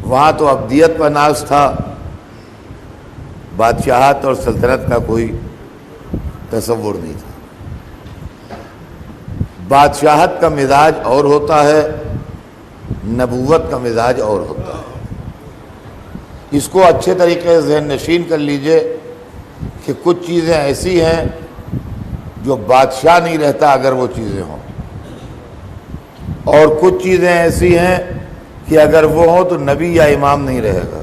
وہاں تو ابدیت کا ناز تھا، بادشاہت اور سلطنت کا کوئی تصور نہیں تھا۔ بادشاہت کا مزاج اور ہوتا ہے، نبوت کا مزاج اور ہوتا ہے۔ اس کو اچھے طریقے سے ذہن نشین کر لیجئے کہ کچھ چیزیں ایسی ہیں جو بادشاہ نہیں رہتا اگر وہ چیزیں ہوں، اور کچھ چیزیں ایسی ہیں کہ اگر وہ ہوں تو نبی یا امام نہیں رہے گا۔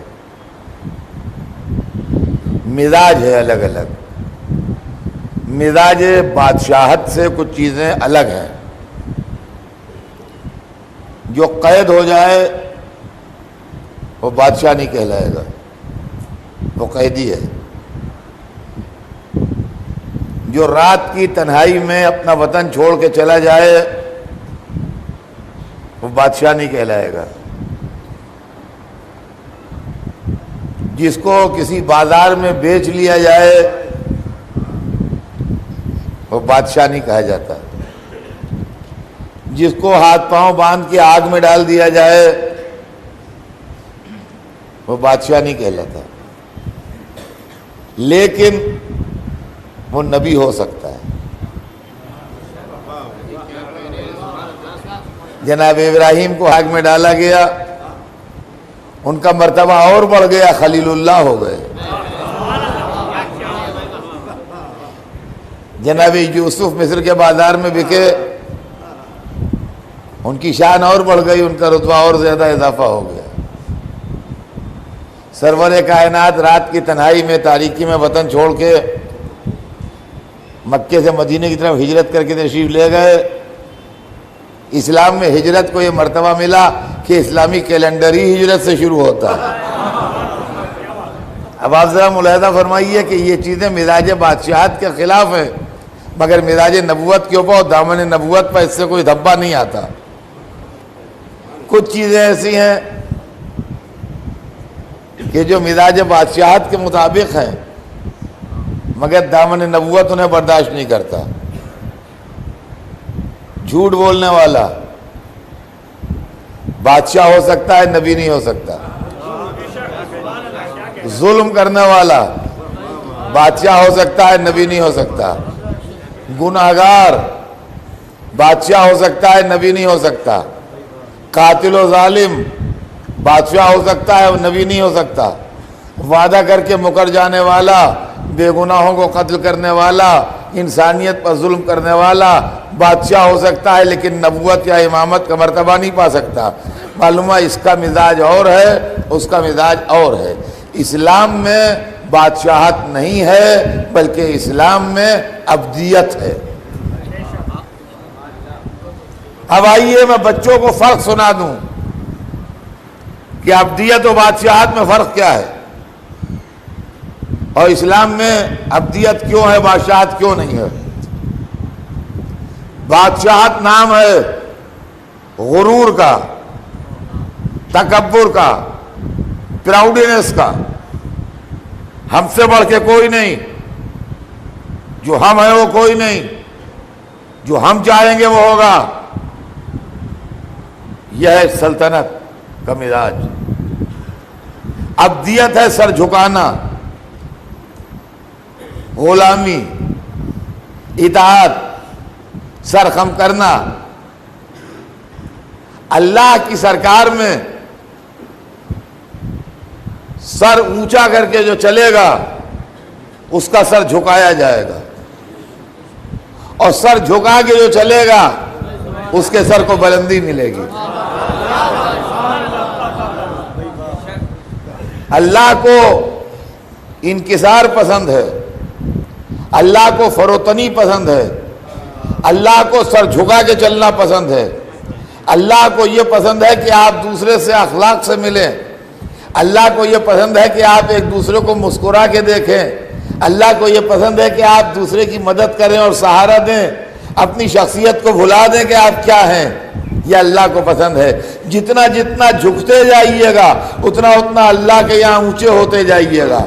مزاج ہے الگ الگ، مزاج بادشاہت سے کچھ چیزیں الگ ہیں۔ جو قید ہو جائے وہ بادشاہ نہیں کہلائے گا، وہ قیدی ہے۔ جو رات کی تنہائی میں اپنا وطن چھوڑ کے چلا جائے وہ بادشاہ نہیں کہلائے گا۔ جس کو کسی بازار میں بیچ لیا جائے وہ بادشاہ نہیں کہا جاتا۔ جس کو ہاتھ پاؤں باندھ کے آگ میں ڈال دیا جائے وہ بادشاہ نہیں کہلاتا، لیکن وہ نبی ہو سکتا ہے۔ جناب ابراہیم کو آگ میں ڈالا گیا، ان کا مرتبہ اور بڑھ گیا، خلیل اللہ ہو گئے۔ جناب یوسف مصر کے بازار میں بکے، ان کی شان اور بڑھ گئی، ان کا رتبہ اور زیادہ اضافہ ہو گیا۔ سرور کائنات رات کی تنہائی میں تاریکی میں وطن چھوڑ کے مکے سے مدینے کی طرف ہجرت کر کے تشریف لے گئے۔ اسلام میں ہجرت کو یہ مرتبہ ملا کہ اسلامی کیلنڈر ہی ہجرت سے شروع ہوتا ہے۔ اب آپ ذرا ملاحظہ فرمائیے کہ یہ چیزیں مزاج بادشاہت کے خلاف ہیں، مگر مزاج نبوت کے اوپر اور دامن نبوت پر اس سے کوئی دھبا نہیں آتا۔ کچھ چیزیں ایسی ہیں کہ جو مزاج بادشاہت کے مطابق ہیں، مگر دامن نبوت انہیں برداشت نہیں کرتا۔ جھوٹ بولنے والا بادشاہ ہو سکتا ہے، نبی نہیں ہو سکتا۔ ظلم کرنے والا بادشاہ ہو سکتا ہے، نبی نہیں ہو سکتا۔ گناہگار بادشاہ ہو سکتا ہے، نبی نہیں ہو سکتا۔ قاتل و ظالم بادشاہ ہو سکتا ہے، نبی نہیں ہو سکتا۔ وعدہ کر کے مکر جانے والا، بے گناہوں کو قتل کرنے والا، انسانیت پر ظلم کرنے والا بادشاہ ہو سکتا ہے، لیکن نبوت یا امامت کا مرتبہ نہیں پا سکتا۔ معلوم ہے اس کا مزاج اور ہے، اس کا مزاج اور ہے۔ اسلام میں بادشاہت نہیں ہے، بلکہ اسلام میں ابدیت ہے۔ اب آئیے میں بچوں کو فرق سنا دوں کہ ابدیت و بادشاہت میں فرق کیا ہے، اور اسلام میں ابدیت کیوں ہے، بادشاہت کیوں نہیں ہے۔ بادشاہت نام ہے غرور کا، تکبر کا، پراؤڈنس کا۔ ہم سے بڑھ کے کوئی نہیں، جو ہم ہیں وہ کوئی نہیں، جو ہم چاہیں گے وہ ہوگا۔ یہ ہے سلطنت کا مزاج۔ ابدیت ہے سر جھکانا، غلامی، اطاعت، سر خم کرنا۔ اللہ کی سرکار میں سر اونچا کر کے جو چلے گا اس کا سر جھکایا جائے گا، اور سر جھکا کے جو چلے گا اس کے سر کو بلندی ملے گی۔ اللہ کو انکسار پسند ہے، اللہ کو فروتنی پسند ہے، اللہ کو سر جھکا کے چلنا پسند ہے۔ اللہ کو یہ پسند ہے کہ آپ دوسرے سے اخلاق سے ملیں، اللہ کو یہ پسند ہے کہ آپ ایک دوسرے کو مسکرا کے دیکھیں، اللہ کو یہ پسند ہے کہ آپ دوسرے کی مدد کریں اور سہارا دیں، اپنی شخصیت کو بھلا دیں کہ آپ کیا ہیں۔ یہ اللہ کو پسند ہے۔ جتنا جتنا جھکتے جائیے گا اتنا اتنا اللہ کے یہاں اونچے ہوتے جائیے گا۔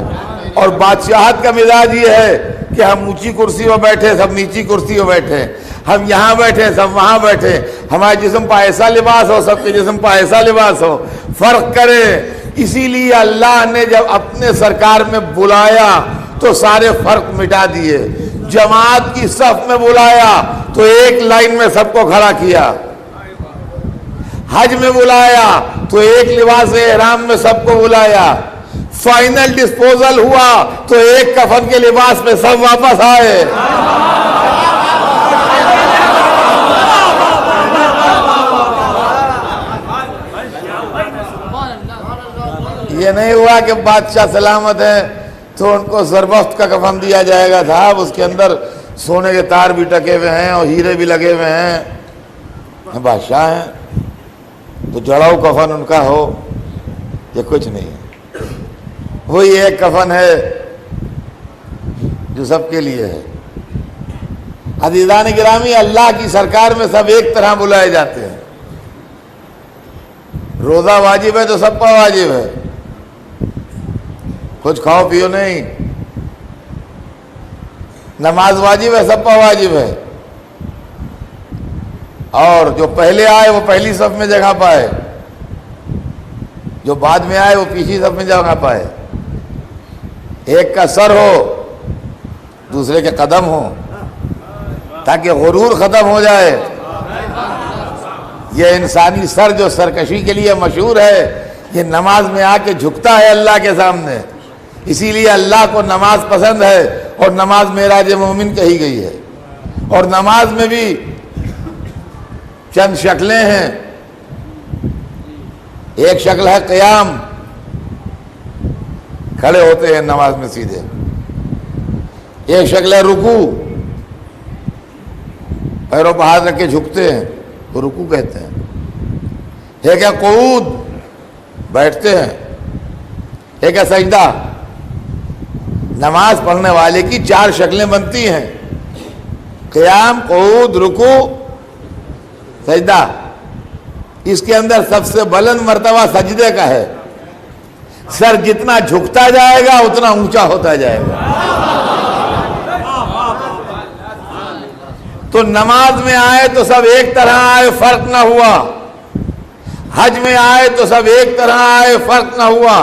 اور بادشاہت کا مزاج یہ ہے کہ ہم اونچی کرسی پر بیٹھے، سب نیچی کرسی پر بیٹھے، ہم یہاں بیٹھے سب وہاں بیٹھے، ہمارے جسم پر ایسا لباس ہو، سب کے جسم پر ایسا لباس ہو۔ فرق کریں اسی لیے اللہ نے جب اپنے سرکار میں بلایا تو سارے فرق مٹا دیے. جماعت کی صف میں بلایا تو ایک لائن میں سب کو کھڑا کیا. حج میں بلایا تو ایک لباس احرام میں سب کو بلایا. فائنل ڈسپوزل ہوا تو ایک کفن کے لباس میں سب واپس آئے. یہ نہیں ہوا کہ بادشاہ سلامت ہے تو ان کو زربفت کا کفن دیا جائے گا. صاحب اس کے اندر سونے کے تار بھی ٹکے ہوئے ہیں اور ہیرے بھی لگے ہوئے ہیں. بادشاہ ہیں تو جڑاؤ کفن ان کا ہو. یہ کچھ نہیں ہے. وہی ایک کفن ہے جو سب کے لیے ہے. عزیزان گرامی، اللہ کی سرکار میں سب ایک طرح بلائے جاتے ہیں. روزہ واجب ہے تو سب کا واجب ہے. کچھ کھاؤ پیو نہیں. نماز واجب ہے، سب کا واجب ہے. اور جو پہلے آئے وہ پہلی صف میں جگہ پائے، جو بعد میں آئے وہ پیچھے صف میں جگہ پائے. ایک کا سر ہو دوسرے کے قدم ہو تاکہ غرور ختم ہو جائے. یہ انسانی سر جو سرکشی کے لیے مشہور ہے، یہ نماز میں آ کے جھکتا ہے اللہ کے سامنے. اسی لیے اللہ کو نماز پسند ہے اور نماز معراج مومن کہی گئی ہے. اور نماز میں بھی چند شکلیں ہیں. ایک شکل ہے قیام، کھڑے ہوتے ہیں نماز میں سیدھے. ایک شکل ہے رکوع، پیروں پہ ہاتھ رکھ کے جھکتے ہیں تو رکوع کہتے ہیں. ایک ہے قعود، بیٹھتے ہیں. ایک ہے سجدہ. نماز پڑھنے والے کی 4 شکلیں بنتی ہیں: قیام، قعود، رکوع، سجدہ. اس کے اندر سب سے بلند مرتبہ سجدے کا ہے. سر جتنا جھکتا جائے گا اتنا اونچا ہوتا جائے گا. تو نماز میں آئے تو سب ایک طرح آئے، فرق نہ ہوا. حج میں آئے تو سب ایک طرح آئے، فرق نہ ہوا.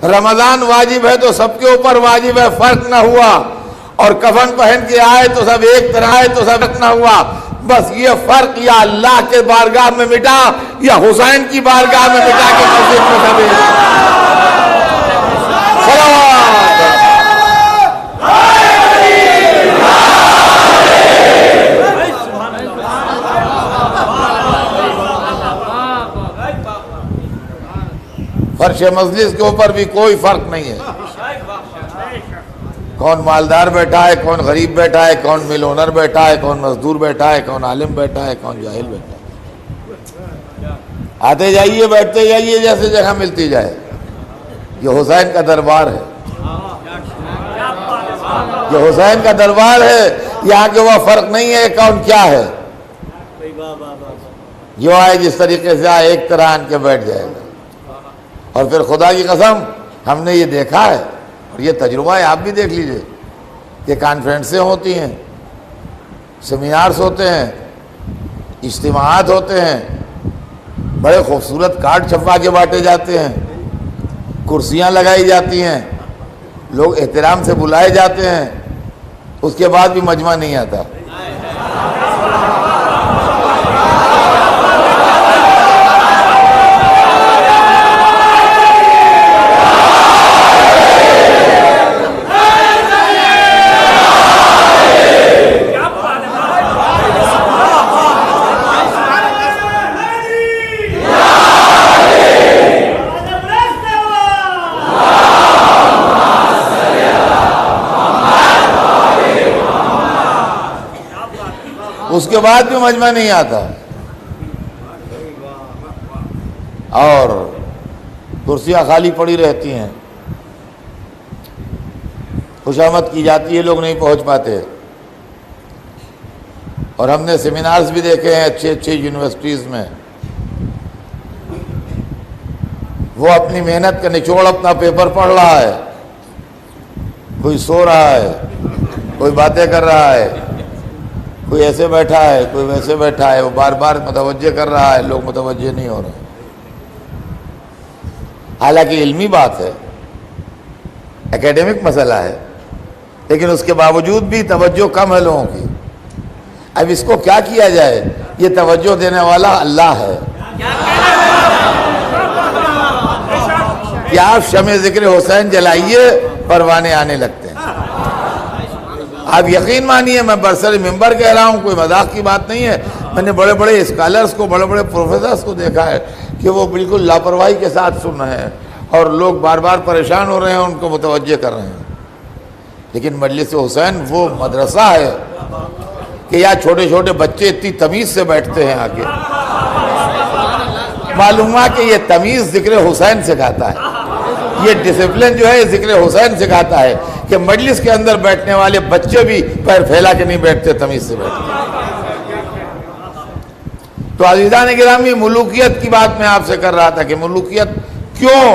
رمضان واجب ہے تو سب کے اوپر واجب ہے، فرق نہ ہوا. اور کفن پہن کے آئے تو سب ایک طرح آئے تو سب فرق نہ ہوا. بس یہ فرق یا اللہ کے بارگاہ میں مٹا یا حسین کی بارگاہ میں مٹا کے مسجد میں سب ایک. فرش مجلس کے اوپر بھی کوئی فرق نہیں ہے. کون مالدار بیٹھا ہے، کون غریب بیٹھا ہے، کون مل اونر بیٹھا ہے، کون مزدور بیٹھا ہے، کون عالم بیٹھا ہے، کون جاہل بیٹھا ہے. آتے جائیے، بیٹھتے جائیے، جیسے جگہ ملتی جائے. یہ حسین کا دربار ہے. یہ حسین کا دربار ہے. یہاں کے وہ فرق نہیں ہے کون کیا ہے. جو آئے جس طریقے سے آئے ایک طرح آن کے بیٹھ جائے گا. اور پھر خدا کی قسم ہم نے یہ دیکھا ہے اور یہ تجربہ ہے، آپ بھی دیکھ لیجئے. یہ کانفرنسیں ہوتی ہیں، سیمینارز ہوتے ہیں، اجتماعات ہوتے ہیں، بڑے خوبصورت کارڈ چھپوا کے بانٹے جاتے ہیں، کرسیاں لگائی جاتی ہیں، لوگ احترام سے بلائے جاتے ہیں. اس کے بعد بھی مجمع نہیں آتا. اس کے بعد بھی مجمع نہیں آتا. اور کرسیاں خالی پڑی رہتی ہیں، خوشامد کی جاتی ہے، لوگ نہیں پہنچ پاتے. اور ہم نے سیمینارز بھی دیکھے ہیں اچھے اچھے یونیورسٹیز میں. وہ اپنی محنت کا نچوڑ اپنا پیپر پڑھ رہا ہے، کوئی سو رہا ہے، کوئی باتیں کر رہا ہے، کوئی ایسے بیٹھا ہے، کوئی ویسے بیٹھا ہے. وہ بار بار متوجہ کر رہا ہے، لوگ متوجہ نہیں ہو رہے. حالانکہ علمی بات ہے، اکیڈمک مسئلہ ہے، لیکن اس کے باوجود بھی توجہ کم ہے لوگوں کی۔ اب اس کو کیا کیا جائے؟ یہ توجہ دینے والا اللہ ہے کہ آپ شمع ذکر حسین جلائیے، پروانے آنے لگتے ہیں۔ آپ یقین مانیے، میں برسر ممبر کہہ رہا ہوں، کوئی مذاق کی بات نہیں ہے۔ میں نے بڑے بڑے اسکالرز کو، بڑے بڑے پروفیسرز کو دیکھا ہے کہ وہ بالکل لاپرواہی کے ساتھ سن رہے ہیں اور لوگ بار بار پریشان ہو رہے ہیں، ان کو متوجہ کر رہے ہیں۔ لیکن مجلس حسین وہ مدرسہ ہے کہ یہاں چھوٹے چھوٹے بچے اتنی تمیز سے بیٹھتے ہیں آگے۔ معلوم ہوا کہ یہ تمیز ذکر حسین سکھاتا ہے، یہ ڈسپلن جو ہے ذکر حسین سکھاتا ہے کہ مجلس کے اندر بیٹھنے والے بچے بھی پیر پھیلا کے نہیں بیٹھتے، تمیز سے بیٹھتے۔ تو عزیزان گرامی، ملوکیت کی بات میں آپ سے کر رہا تھا کہ ملوکیت کیوں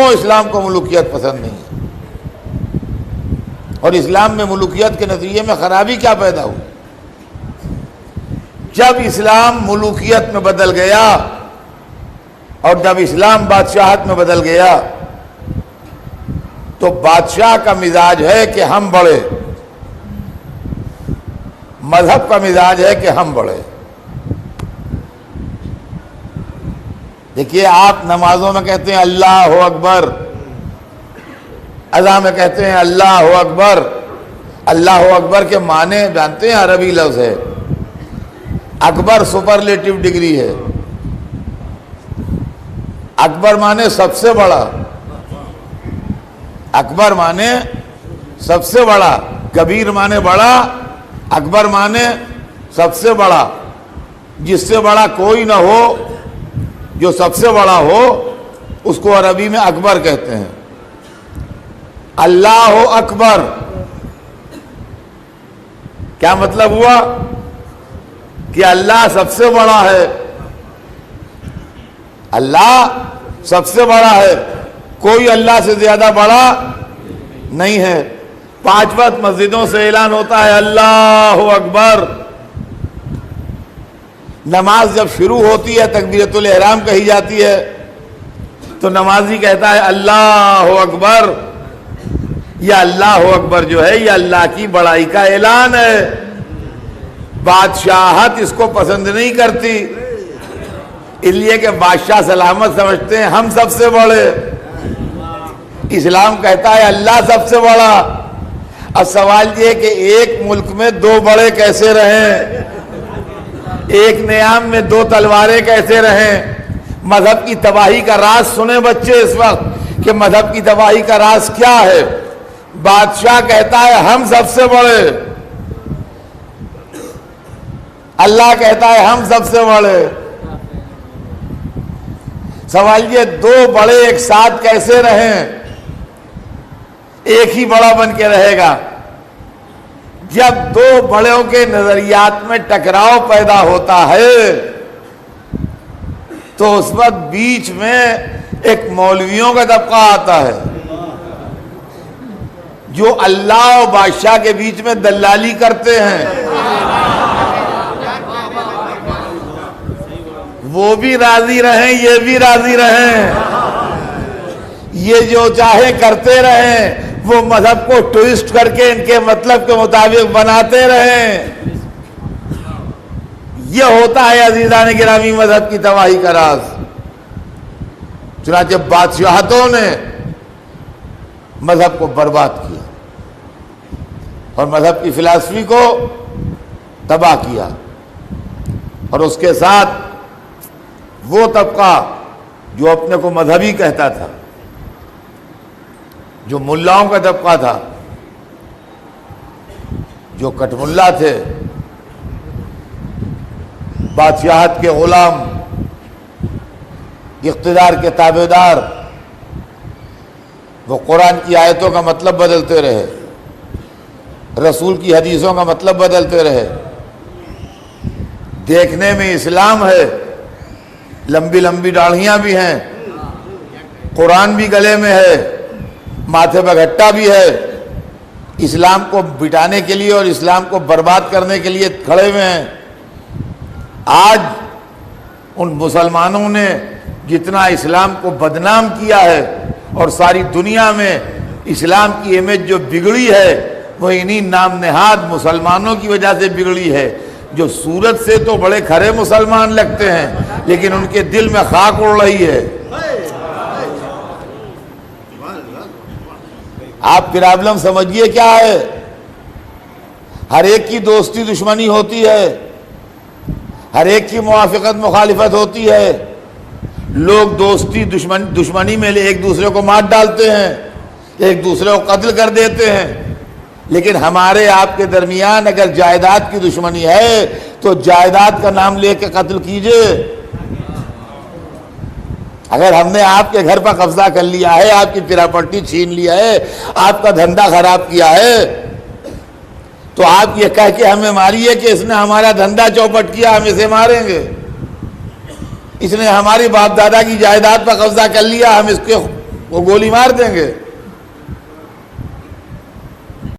اسلام کو ملوکیت پسند نہیں ہے، اور اسلام میں ملوکیت کے نتیجے میں خرابی کیا پیدا ہوئی؟ جب اسلام ملوکیت میں بدل گیا اور جب اسلام بادشاہت میں بدل گیا تو بادشاہ کا مزاج ہے کہ ہم بڑے، مذہب کا مزاج ہے کہ ہم بڑے۔ دیکھیے، آپ نمازوں میں کہتے ہیں اللہ اکبر، اذان میں کہتے ہیں اللہ اکبر۔ اللہ اکبر کے معنی جانتے ہیں؟ عربی لفظ ہے، اکبر سپرلیٹو ڈگری ہے۔ اکبر معنی سب سے بڑا، اکبر معنی سب سے بڑا، کبیر معنی بڑا، اکبر معنی سب سے بڑا، جس سے بڑا کوئی نہ ہو، جو سب سے بڑا ہو اس کو عربی میں اکبر کہتے ہیں۔ اللہ اکبر کیا مطلب ہوا؟ کہ اللہ سب سے بڑا ہے، اللہ سب سے بڑا ہے، کوئی اللہ سے زیادہ بڑا نہیں ہے۔ 5 وقت مسجدوں سے اعلان ہوتا ہے اللہ اکبر۔ نماز جب شروع ہوتی ہے، تکبیرۃ الاحرام کہی جاتی ہے، تو نمازی کہتا ہے اللہ اکبر۔ یہ اللہ اکبر جو ہے، یہ اللہ کی بڑائی کا اعلان ہے۔ بادشاہت اس کو پسند نہیں کرتی، اس لیے کہ بادشاہ سلامت سمجھتے ہیں ہم سب سے بڑے۔ اسلام کہتا ہے اللہ سب سے بڑا۔ اب سوال یہ کہ ایک ملک میں 2 بڑے کیسے رہیں؟ ایک نیام میں 2 تلواریں کیسے رہیں؟ مذہب کی تباہی کا راز سنیں بچے اس وقت کہ مذہب کی تباہی کا راز کیا ہے۔ بادشاہ کہتا ہے ہم سب سے بڑے، اللہ کہتا ہے ہم سب سے بڑے۔ سوال یہ 2 بڑے ایک ساتھ کیسے رہیں؟ ایک ہی بڑا بن کے رہے گا۔ جب 2 بڑوں کے نظریات میں ٹکراؤ پیدا ہوتا ہے تو اس وقت بیچ میں ایک مولویوں کا طبقہ آتا ہے جو اللہ اور بادشاہ کے بیچ میں دلالی کرتے ہیں۔ وہ بھی راضی رہیں، یہ بھی راضی رہیں، یہ جو چاہے کرتے رہیں، وہ مذہب کو ٹویسٹ کر کے ان کے مطلب کے مطابق بناتے رہیں۔ یہ ہوتا ہے عزیزان گرامی مذہب کی تباہی کا راز۔ چنانچہ بادشاہتوں نے مذہب کو برباد کیا اور مذہب کی فلسفی کو تباہ کیا، اور اس کے ساتھ وہ طبقہ جو اپنے کو مذہبی کہتا تھا، جو ملاؤں کا طبقہ تھا، جو کٹ ملا تھے، بادشاہت کے غلام، اقتدار کے تابعدار، وہ قرآن کی آیتوں کا مطلب بدلتے رہے، رسول کی حدیثوں کا مطلب بدلتے رہے۔ دیکھنے میں اسلام ہے، لمبی لمبی داڑھیاں بھی ہیں، قرآن بھی گلے میں ہے، ماتھے پہ گھٹا بھی ہے، اسلام کو بٹانے کے لیے اور اسلام کو برباد کرنے کے لیے کھڑے ہوئے ہیں۔ آج ان مسلمانوں نے جتنا اسلام کو بدنام کیا ہے اور ساری دنیا میں اسلام کی امیج جو بگڑی ہے وہ انہی نام نہاد مسلمانوں کی وجہ سے بگڑی ہے، جو صورت سے تو بڑے کھرے مسلمان لگتے ہیں لیکن ان کے دل میں خاک اڑ رہی ہے۔ آپ پرابلم سمجھیے کیا ہے۔ ہر ایک کی دوستی دشمنی ہوتی ہے، ہر ایک کی موافقت مخالفت ہوتی ہے، لوگ دوستی دشمنی میں ایک دوسرے کو مار ڈالتے ہیں، ایک دوسرے کو قتل کر دیتے ہیں، لیکن ہمارے آپ کے درمیان اگر جائیداد کی دشمنی ہے تو جائیداد کا نام لے کے قتل کیجئے۔ اگر ہم نے آپ کے گھر پر قبضہ کر لیا ہے، آپ کی پراپرٹی چھین لیا ہے، آپ کا دھندا خراب کیا ہے، تو آپ یہ کہہ کے ہمیں ماریے کہ اس نے ہمارا دھندا چوپٹ کیا، ہم اسے ماریں گے، اس نے ہماری باپ دادا کی جائیداد پر قبضہ کر لیا، ہم اس کو گولی مار دیں گے۔